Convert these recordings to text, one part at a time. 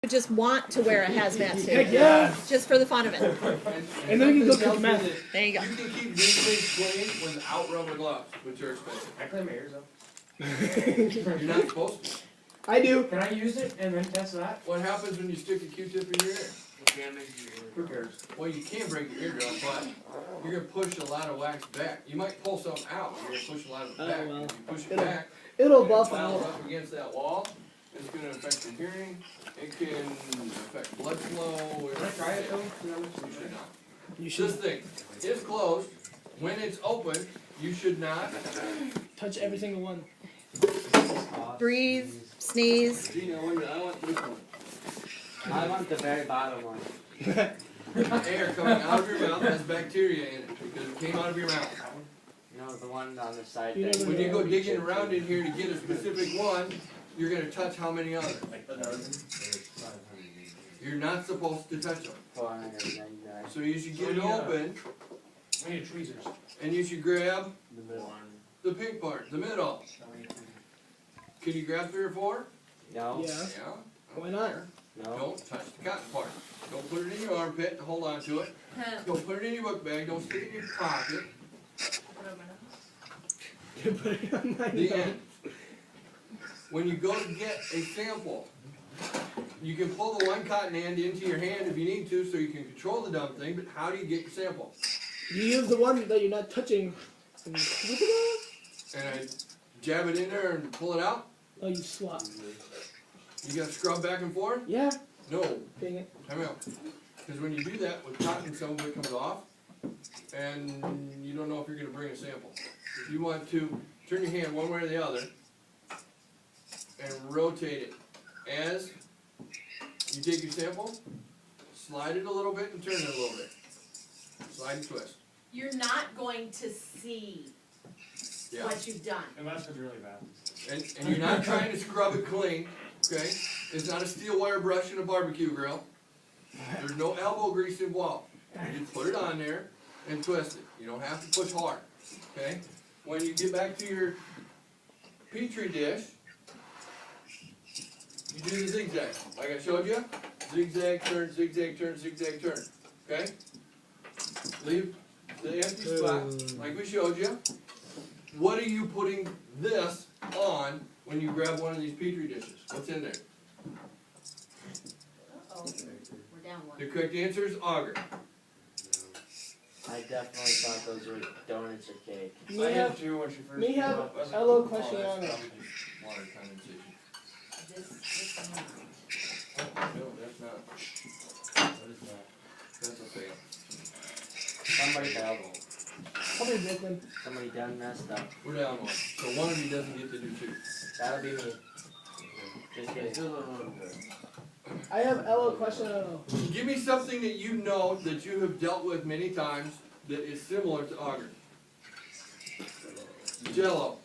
just want to wear a hazmat suit. Heck yeah! Just for the fun of it. And then you can go cook meth. There you go. You can keep these things clean without rubber gloves, which are expensive. I clean my ears up. You're not supposed to. I do. Can I use it and then test that? What happens when you stick a Q-tip in your ear? Who cares? Well, you can break your eardrum, but you're gonna push a lot of wax back. You might pull some out, you're gonna push a lot of it back. Oh, well. If you push it back, It'll and it buff piles out. up against that wall, it's gonna affect your hearing. It can affect blood flow. Can I try it though? You should not. You This should thing is closed. When it's open, you should not. touch every single one. Breathe, sneeze. Gina, I want this one. I want the very bottom one. Air coming out of your mouth has bacteria in it because it came out of your mouth. No, the one on the side. You there. never When you go digging around in here to get a specific one, you're gonna touch how many others? You're not supposed to touch them. 499. So you should get it open We need tweezers. and you should grab The middle one. the pink part, the middle. Can you grab 3 or 4? No. Yeah. Yeah. Why not? No. Don't touch the cotton part. Don't put it in your armpit and hold on to it. Don't put it in your book bag. Don't stick it in your pocket. Put it on my The nose. end. When you go to get a sample, you can pull the one cotton end into your hand if you need to so you can control the dumb thing, but how do you get your sample? You use the one that you're not touching. And And I jab it in there and pull it out? oh, you swap. You gotta scrub back and forth? Yeah. No. Dang it. Time out. Because when you do that with cotton, some of it comes off, and you don't know if you're gonna bring a sample. If you want to turn your hand one way or the other, and rotate it. As you take your sample, slide it a little bit and turn it a little bit. Slide and twist. You're not going to see Yeah. what you've done. Unless it's really bad. And you're not trying to scrub it clean, okay? It's not a steel wire brush in a barbecue grill. There's no elbow grease involved. You put it on there and twist it. You don't have to push hard, okay? When you get back to your Petri dish, you do the zigzag, like I showed you. Zigzag, turn, zigzag, turn, zigzag, turn, okay? Leave the empty spot, like we showed you. What are you putting this on when you grab one of these Petri dishes? What's in there? Uh-oh, we're down one. The correct answer is auger. I definitely thought those were donuts or cake. Me I did have too when she first me came have up. I was a like, little oh, question that's on it. probably Water condensation. This one. No, that's not. That is not. That's a fail. Somebody failed. Probably Brooklyn. Somebody done messed up. We're down one. So one of you doesn't get to do 2. That'll be me. Just kidding. I have a little question on it. Give me something that you know that you have dealt with many times that is similar to auger. Jello.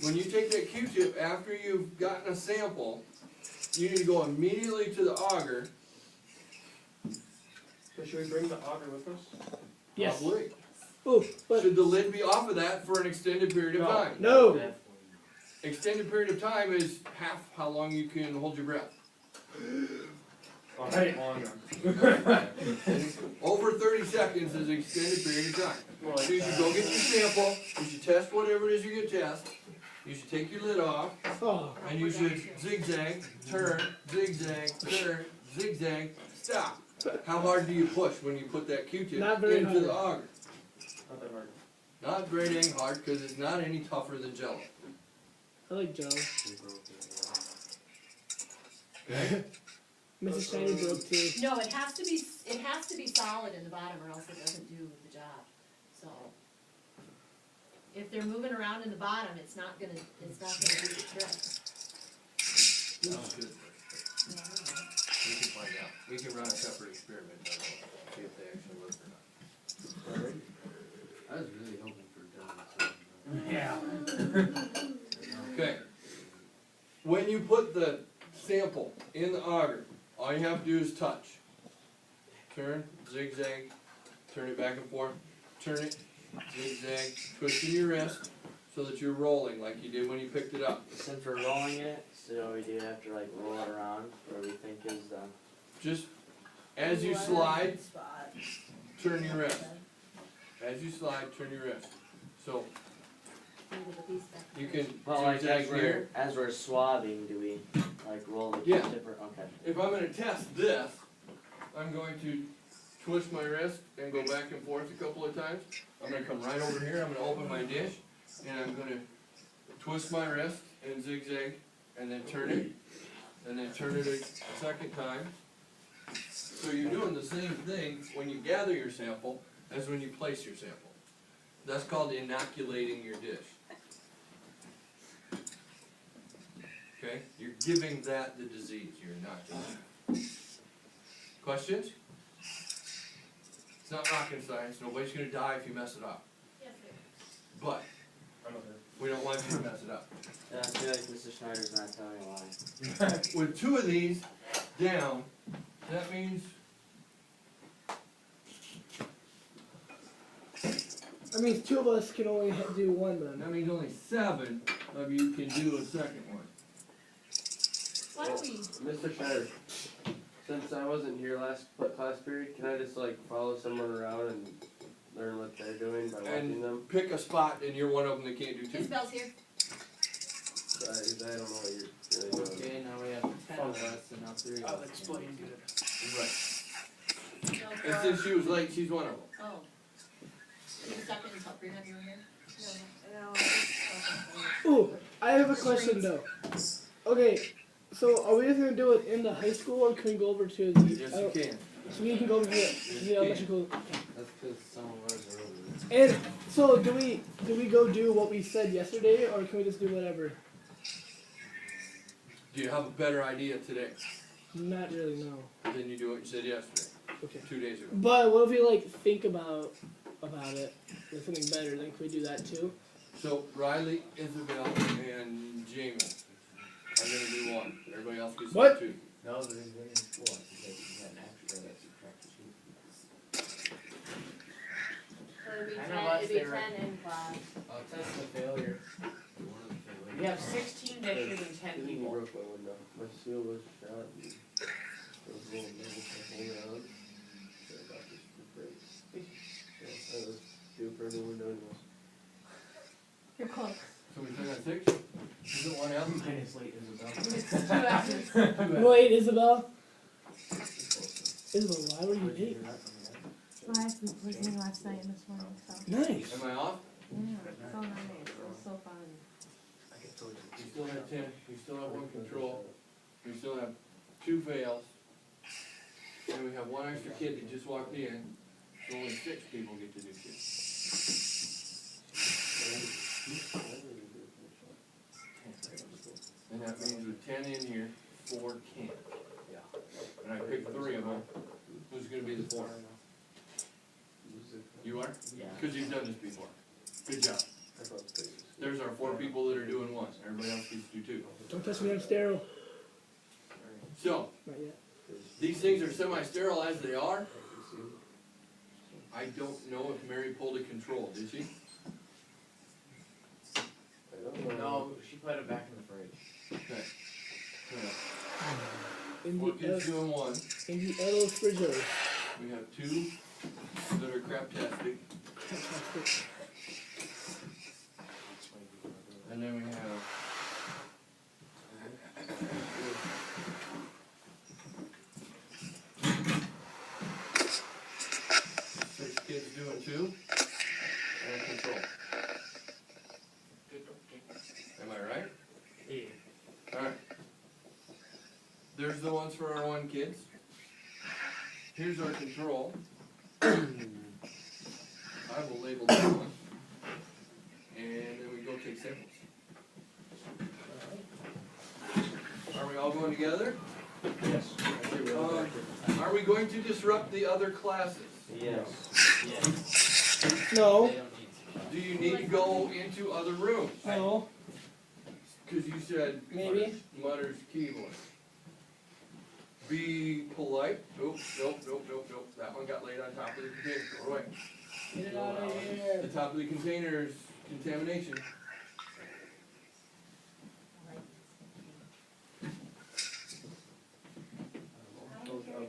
When you take that Q-tip after you've gotten a sample, you need to go immediately to the auger. So should we bring the auger with us? Yes. Probably. Ooh, but Should the lid be off of that for an extended period of time? no. Extended period of time is half how long you can hold your breath. Alright. Over 30 seconds is an extended period of time. More like So you should go get your sample, you should test whatever it is you're gonna test, you should take your lid off, Oh, and you should zigzag, turn, zigzag, stop. How hard do you push when you put that Q-tip Not very into the hard. auger? Not that hard. Not very dang hard, because it's not any tougher than Jello. I like Joe. Okay? Mrs. Shiny broke too. No, it has to be solid in the bottom or else it doesn't do the job, so. If they're moving around in the bottom, it's not gonna do the trick. Sounds good. We can find out. We can run a separate experiment on it, see if they actually work or not. I was really hoping for donuts. Yeah. Okay. When you put the sample in the auger, all you have to do is touch. Turn, zigzag, turn it back and forth, turn it, zigzag, twisting your wrist so that you're rolling like you did when you picked it up. Since we're rolling it, so we do have to like roll it around where we think is the just, as you slide, turn your wrist. As you slide, turn your wrist. So, you can But like zigzag here. as we're swabbing, do we like roll the Yeah. zipper? Okay. If I'm gonna test this, I'm going to twist my wrist and go back and forth a couple of times. I'm gonna come right over here, I'm gonna open my dish, and I'm gonna twist my wrist and zigzag, and then turn it, and then turn it a second time. So you're doing the same thing when you gather your sample as when you place your sample. That's called inoculating your dish. Okay, you're giving that the disease, you're inoculating. Questions? It's not rocket science, nobody's gonna die if you mess it up, Yes, sir. but I'm okay. we don't want you to mess it up. Yeah, I feel like Mr. Schneider's not telling a lie. With two of these down, that means, I mean, two of us can only do one then. that means only 7 of you can do a second one. Why don't we, Mr. Schneider, since I wasn't here last class period, can I just like follow someone around and learn what they're doing by watching them? And pick a spot and you're one of them that can't do 2. Isabel's here? I don't know what you're really doing. Okay, now we have 10 of us and now 3 of us. I'll explain, dude. Right. No, And since she was late, she's one of them. Oh. Take a second and tell Brianna you were here? Ooh, I have a question though. Okay, so are we just gonna do it in the high school or can we go over to the? Yes, you can. So we can go over to the electrical. That's because some of us are over. And so do we go do what we said yesterday or can we just do whatever? Do you have a better idea today Not really, no. than you do what you said yesterday, Okay. 2 days ago? But what if we like think about it? There's something better. Then can we do that too? So Riley, Isabel, and Jamie are gonna do 1. Everybody else gets What? 2. No, but it's very important because you got an extra that subtracts 2. So it'd be I 10, know last it'd be they were- 10 in class. I'll test the failure. We have 16 dishes and 10 He people. broke my window. My seal was shot and there was a little nail hanging around. So I got this for break. So I was due for a new window anyways. You're close. So we still got 6? Isn't one else? Minus late Isabel. It's 2 hours. Wait, Isabel. Isabel, why were you late? I was listening last night and this morning, so Nice. Am I off? yeah, so nice. It was so fun. We still have 10, we still have 1 control, we still have 2 fails, and we have 1 extra kid that just walked in, so only 6 people get to do 2. And that means with 10 in here, 4 can't. And I picked 3 of them, who's gonna be the 4th? You are? Yeah. Cause you've done this before. Good job. There's our 4 people that are doing 1, everybody else gets to do 2. Don't touch me, I'm sterile. So, Not yet. these things are semi-sterile as they are. I don't know if Mary pulled a control, did she? I don't know. No, she put it back in the fridge. Okay. In What the kids doing 1? in the yellow refrigerator. We have 2 that are craptastic, and then we have six kids doing 2 and control. Am I right? Yeah. Alright. There's the ones for our 1 kids. Here's our control. I will label that one. And then we go take samples. Are we all going together? Yes. Are we going to disrupt the other classes? Yes. Yeah. No. They don't need to. Do you need to go into other rooms? No. Cause you said. Maybe. Mutters keyboard. Be polite. Nope. That one got laid on top of the container. Throw it away. Get it out of here. The top of the container is contamination.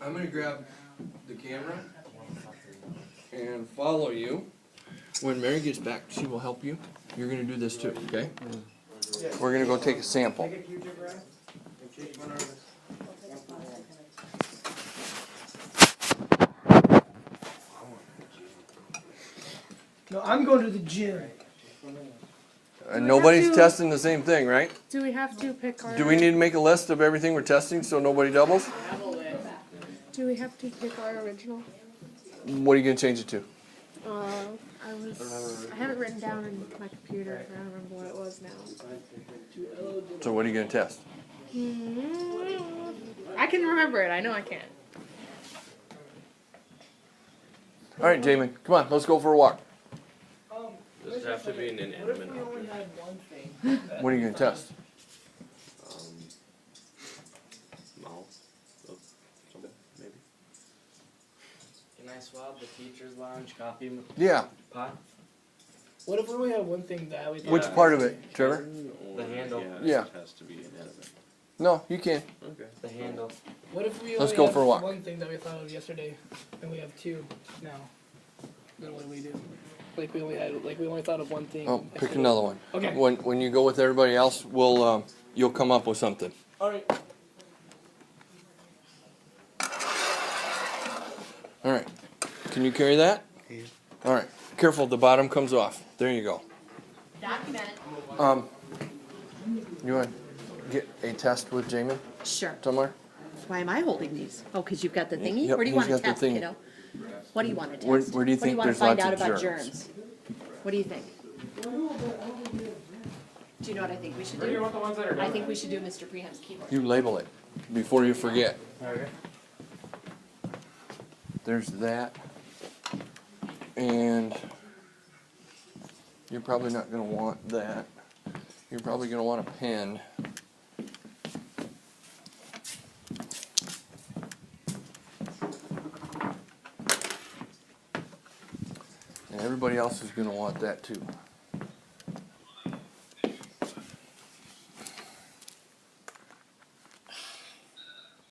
I'm gonna grab the camera and follow you. When Mary gets back, she will help you. You're gonna do this too, okay? We're gonna go take a sample. No, I'm going to the gym. And nobody's testing the same thing, right? Do we have to pick our? Do we need to make a list of everything we're testing so nobody doubles? Do we have to pick our original? What are you gonna change it to? I have it written down in my computer. I don't remember what it was now. So what are you gonna test? I can remember it. I know I can. All right, Jamin, come on, let's go for a walk. Does it have to be an What if inanimate we only object? had one thing? What are you gonna test? Mouth of someone, maybe. Can I swab the teacher's lounge coffee Yeah. pot? What if we only had one thing that we? Which part of it, Trevor? The handle. Yeah. It has to be inanimate. No, you can. Okay. The handle. What if we Let's only go have for a walk. one thing that we thought of yesterday, and we have two now? Then what do we do? Like we only thought of one thing. Oh, pick yesterday. another one. Okay. When you go with everybody else, we'll you'll come up with something. All right. All right. Can you carry that? All right. Careful, the bottom comes off. There you go. Document it. You want to get a test with Jamin Sure. somewhere? Why am I holding these? Oh, because you've got the thingy? Yep, Where do you he's want to got the test, thingy. kiddo? What do you want to test? Where do you What do think you want to there's find lots out of about germs? germs? What do you think? Do you know what I think we should Where do you do? want the ones that are done? I think we should do Mr. Preham's keyboard. You label it before you forget. Okay. There's that. And you're probably not going to want that. You're probably going to want a pen. And everybody else is going to want that too.